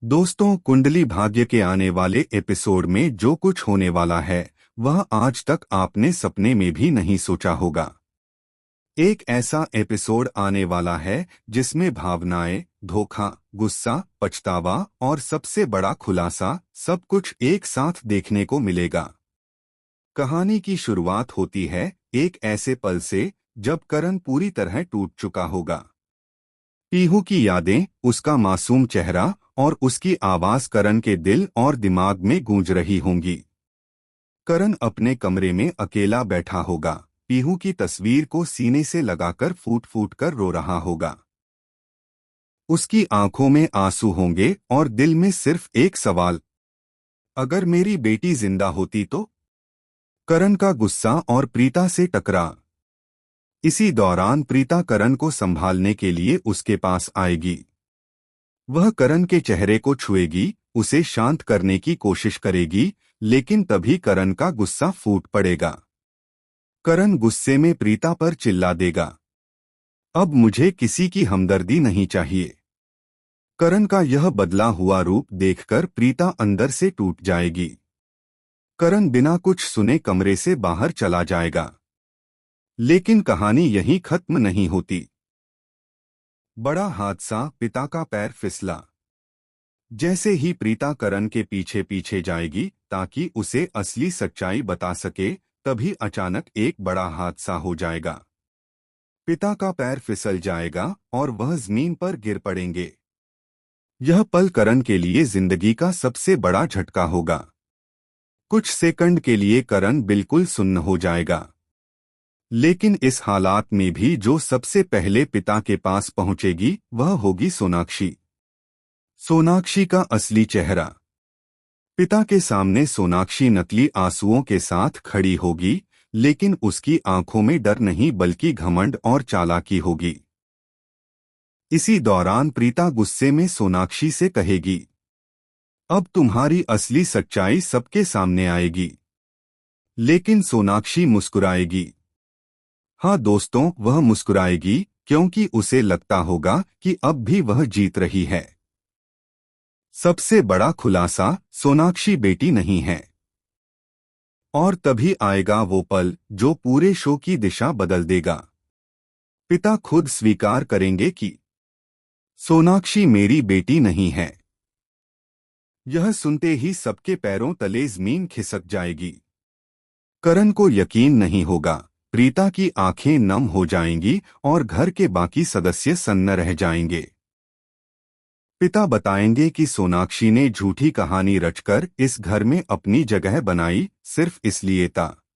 दोस्तों, कुंडली भाग्य के आने वाले एपिसोड में जो कुछ होने वाला है वह आज तक आपने सपने में भी नहीं सोचा होगा। एक ऐसा एपिसोड आने वाला है जिसमें भावनाएं, धोखा, गुस्सा, पछतावा और सबसे बड़ा खुलासा सब कुछ एक साथ देखने को मिलेगा। कहानी की शुरुआत होती है एक ऐसे पल से जब करण पूरी तरह टूट चुका होगा। पीहू की यादें, उसका मासूम चेहरा और उसकी आवाज करण के दिल और दिमाग में गूंज रही होंगी। करण अपने कमरे में अकेला बैठा होगा, पीहू की तस्वीर को सीने से लगाकर फूट फूट कर रो रहा होगा। उसकी आंखों में आंसू होंगे और दिल में सिर्फ एक सवाल, अगर मेरी बेटी जिंदा होती तो। करण का गुस्सा और प्रीता से टकरा। इसी दौरान प्रीता करण को संभालने के लिए उसके पास आएगी। वह करण के चेहरे को छुएगी, उसे शांत करने की कोशिश करेगी, लेकिन तभी करण का गुस्सा फूट पड़ेगा। करण गुस्से में प्रीता पर चिल्ला देगा, अब मुझे किसी की हमदर्दी नहीं चाहिए। करण का यह बदला हुआ रूप देखकर प्रीता अंदर से टूट जाएगी। करण बिना कुछ सुने कमरे से बाहर चला जाएगा। लेकिन कहानी यहीं खत्म नहीं होती। बड़ा हादसा, पिता का पैर फिसला। जैसे ही प्रीता करण के पीछे पीछे जाएगी ताकि उसे असली सच्चाई बता सके, तभी अचानक एक बड़ा हादसा हो जाएगा। पिता का पैर फिसल जाएगा और वह जमीन पर गिर पड़ेंगे। यह पल करण के लिए जिंदगी का सबसे बड़ा झटका होगा। कुछ सेकंड के लिए करण बिल्कुल सुन्न हो जाएगा। लेकिन इस हालात में भी जो सबसे पहले पिता के पास पहुंचेगी वह होगी सोनाक्षी। सोनाक्षी का असली चेहरा। पिता के सामने सोनाक्षी नकली आंसुओं के साथ खड़ी होगी, लेकिन उसकी आंखों में डर नहीं बल्कि घमंड और चालाकी होगी। इसी दौरान प्रीता गुस्से में सोनाक्षी से कहेगी, अब तुम्हारी असली सच्चाई सबके सामने आएगी। लेकिन सोनाक्षी मुस्कुराएगी। हाँ दोस्तों, वह मुस्कुराएगी क्योंकि उसे लगता होगा कि अब भी वह जीत रही है। सबसे बड़ा खुलासा, सोनाक्षी बेटी नहीं है। और तभी आएगा वो पल जो पूरे शो की दिशा बदल देगा। पिता खुद स्वीकार करेंगे कि सोनाक्षी मेरी बेटी नहीं है। यह सुनते ही सबके पैरों तले जमीन खिसक जाएगी। करण को यकीन नहीं होगा, प्रीता की आंखें नम हो जाएंगी और घर के बाकी सदस्य सन्न रह जाएंगे। पिता बताएंगे कि सोनाक्षी ने झूठी कहानी रचकर इस घर में अपनी जगह बनाई, सिर्फ इसलिए था